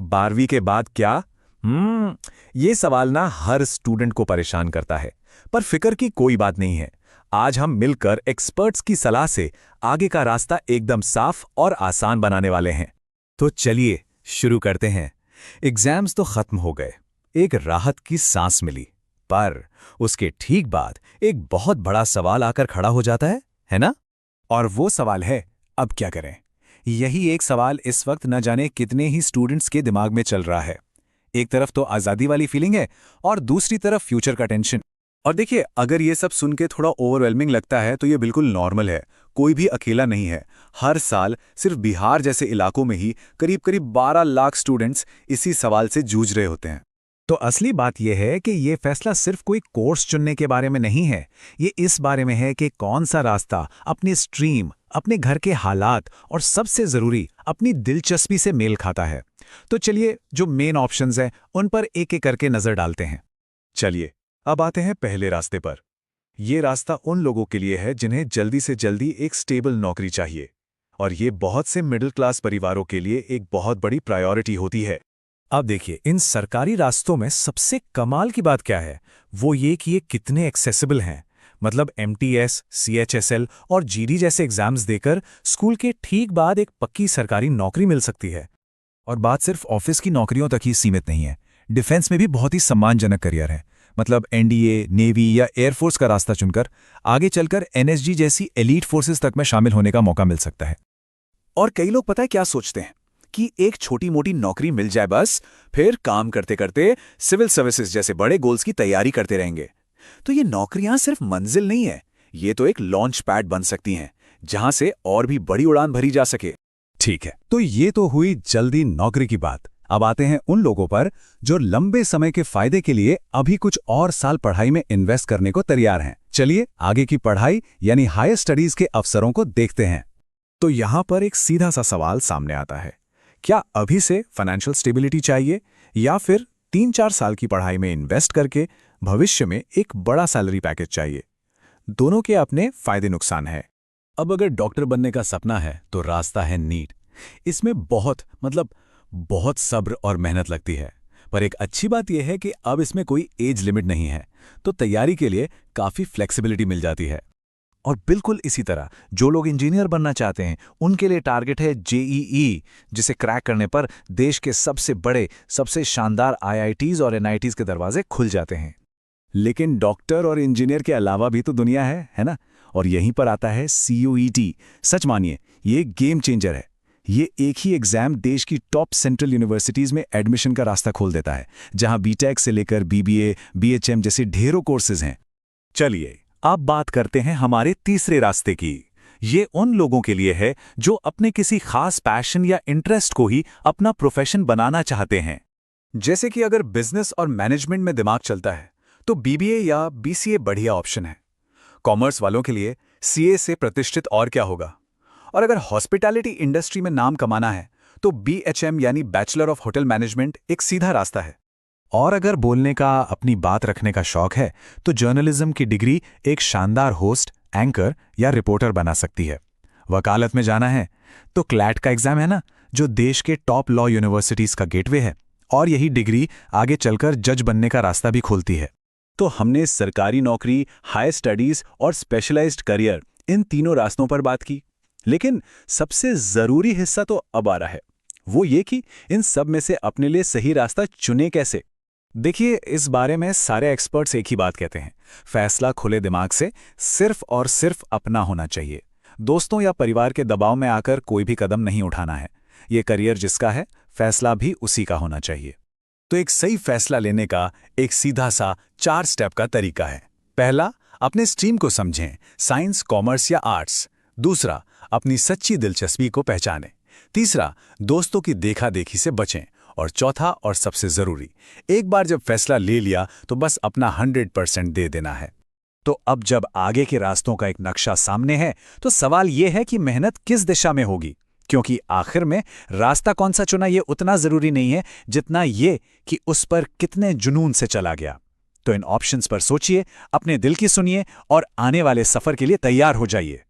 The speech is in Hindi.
12वीं के बाद क्या? ये सवाल ना हर स्टूडेंट को परेशान करता है। पर फिक्र की कोई बात नहीं है। आज हम मिलकर एक्सपर्ट्स की सलाह से आगे का रास्ता एकदम साफ और आसान बनाने वाले हैं। तो चलिए शुरू करते हैं। एग्जाम्स तो खत्म हो गए, एक राहत की सांस मिली। पर उसके ठीक बाद एक बहुत बड़ा सवाल आकर खड़ा हो जाता है ना? और वो सवाल है, अब क्या करें? यही एक सवाल इस वक्त न जाने कितने ही स्टूडेंट्स के दिमाग में चल रहा है। एक तरफ तो आज़ादी वाली फीलिंग है और दूसरी तरफ फ्यूचर का टेंशन। और देखिए, अगर ये सब सुन के थोड़ा ओवरवेलमिंग लगता है तो ये बिल्कुल नॉर्मल है। कोई भी अकेला नहीं है। हर साल सिर्फ बिहार जैसे इलाकों में ही करीब करीब 12 लाख स्टूडेंट्स इसी सवाल से जूझ रहे होते हैं। तो असली बात यह है कि ये फैसला सिर्फ कोई कोर्स चुनने के बारे में नहीं है। ये इस बारे में है कि कौन सा रास्ता अपनी स्ट्रीम, अपने घर के हालात और सबसे जरूरी अपनी दिलचस्पी से मेल खाता है। तो चलिए, जो मेन ऑप्शंस हैं उन पर एक एक करके नजर डालते हैं। चलिए, अब आते हैं पहले रास्ते पर। ये रास्ता उन लोगों के लिए है जिन्हें जल्दी से जल्दी एक स्टेबल नौकरी चाहिए। और ये बहुत से मिडिल क्लास परिवारों के लिए एक बहुत बड़ी प्रायोरिटी होती है। अब देखिए, इन सरकारी रास्तों में सबसे कमाल की बात क्या है, वो ये कि ये कितने एक्सेसिबल हैं। मतलब MTS, CHSL और GD जैसे एग्जाम्स देकर स्कूल के ठीक बाद एक पक्की सरकारी नौकरी मिल सकती है। और बात सिर्फ ऑफिस की नौकरियों तक ही सीमित नहीं है। डिफेंस में भी बहुत ही सम्मानजनक करियर है। मतलब NDA, नेवी या एयरफोर्स का रास्ता चुनकर आगे चलकर NSG जैसी एलीट फोर्सेस तक में शामिल होने का मौका मिल सकता है। और कई लोग पता है क्या सोचते हैं कि एक छोटी मोटी नौकरी मिल जाए बस, फिर काम करते करते सिविल सर्विसेज जैसे बड़े गोल्स की तैयारी करते रहेंगे। तो ये नौकरियां सिर्फ मंजिल नहीं है, ये तो एक लॉन्च पैड बन सकती हैं जहां से और भी बड़ी उड़ान भरी जा सके। ठीक है, तो ये तो हुई जल्दी नौकरी की बात। अब आते हैं उन लोगों पर जो लंबे समय के फायदे के लिए अभी कुछ और साल पढ़ाई में इन्वेस्ट करने को तैयार हैं। चलिए आगे की पढ़ाई यानी हायर स्टडीज के अवसरों को देखते हैं। तो यहां पर एक सीधा सा सवाल सामने आता है, क्या अभी से फाइनेंशियल स्टेबिलिटी चाहिए या फिर 3-4 साल की पढ़ाई में इन्वेस्ट करके भविष्य में एक बड़ा सैलरी पैकेज चाहिए? दोनों के अपने फायदे नुकसान हैं। अब अगर डॉक्टर बनने का सपना है तो रास्ता है नीट। इसमें बहुत सब्र और मेहनत लगती है। पर एक अच्छी बात यह है कि अब इसमें कोई एज लिमिट नहीं है, तो तैयारी के लिए काफ़ी फ्लेक्सिबिलिटी मिल जाती है। और बिल्कुल इसी तरह जो लोग इंजीनियर बनना चाहते हैं उनके लिए टारगेट है JEE, जिसे क्रैक करने पर देश के सबसे बड़े, सबसे शानदार IITs और NITs के दरवाजे खुल जाते हैं। लेकिन डॉक्टर और इंजीनियर के अलावा भी तो दुनिया है ना? और यहीं पर आता है CUET। सच मानिए, ये गेम चेंजर है। ये एक ही एग्जाम देश की टॉप सेंट्रल यूनिवर्सिटीज में एडमिशन का रास्ता खोल देता है, जहां BTech से लेकर BBA, BHM जैसे ढेरों कोर्सेज हैं। चलिए अब बात करते हैं हमारे तीसरे रास्ते की। ये उन लोगों के लिए है जो अपने किसी खास पैशन या इंटरेस्ट को ही अपना प्रोफेशन बनाना चाहते हैं। जैसे कि अगर बिजनेस और मैनेजमेंट में दिमाग चलता है तो BBA या BCA बढ़िया ऑप्शन है। कॉमर्स वालों के लिए CA से प्रतिष्ठित और क्या होगा। और अगर हॉस्पिटैलिटी इंडस्ट्री में नाम कमाना है तो BHM यानी बैचलर ऑफ होटल मैनेजमेंट एक सीधा रास्ता है। और अगर बोलने का, अपनी बात रखने का शौक है तो जर्नलिज्म की डिग्री एक शानदार होस्ट, एंकर या रिपोर्टर बना सकती है। वकालत में जाना है तो CLAT का एग्जाम है ना, जो देश के टॉप लॉ यूनिवर्सिटीज का गेटवे है। और यही डिग्री आगे चलकर जज बनने का रास्ता भी खोलती है। तो हमने सरकारी नौकरी, हायर स्टडीज और स्पेशलाइज्ड करियर, इन तीनों रास्तों पर बात की। लेकिन सबसे जरूरी हिस्सा तो अब आ रहा है, वो ये कि इन सब में से अपने लिए सही रास्ता चुने कैसे। देखिए, इस बारे में सारे एक्सपर्ट्स एक ही बात कहते हैं, फैसला खुले दिमाग से सिर्फ और सिर्फ अपना होना चाहिए। दोस्तों या परिवार के दबाव में आकर कोई भी कदम नहीं उठाना है। ये करियर जिसका है, फैसला भी उसी का होना चाहिए। तो एक सही फैसला लेने का एक सीधा सा 4 स्टेप का तरीका है। पहला, अपने स्ट्रीम को समझें, साइंस, कॉमर्स या आर्ट्स। दूसरा, अपनी सच्ची दिलचस्पी को पहचानें। तीसरा, दोस्तों की देखा देखी से बचें। और चौथा और सबसे जरूरी, एक बार जब फैसला ले लिया तो बस अपना 100% दे देना है। तो अब जब आगे के रास्तों का एक नक्शा सामने है तो सवाल यह है कि मेहनत किस दिशा में होगी, क्योंकि आखिर में रास्ता कौन सा चुना ये उतना जरूरी नहीं है जितना ये कि उस पर कितने जुनून से चला गया। तो इन ऑप्शंस पर सोचिए, अपने दिल की सुनिए और आने वाले सफर के लिए तैयार हो जाइए।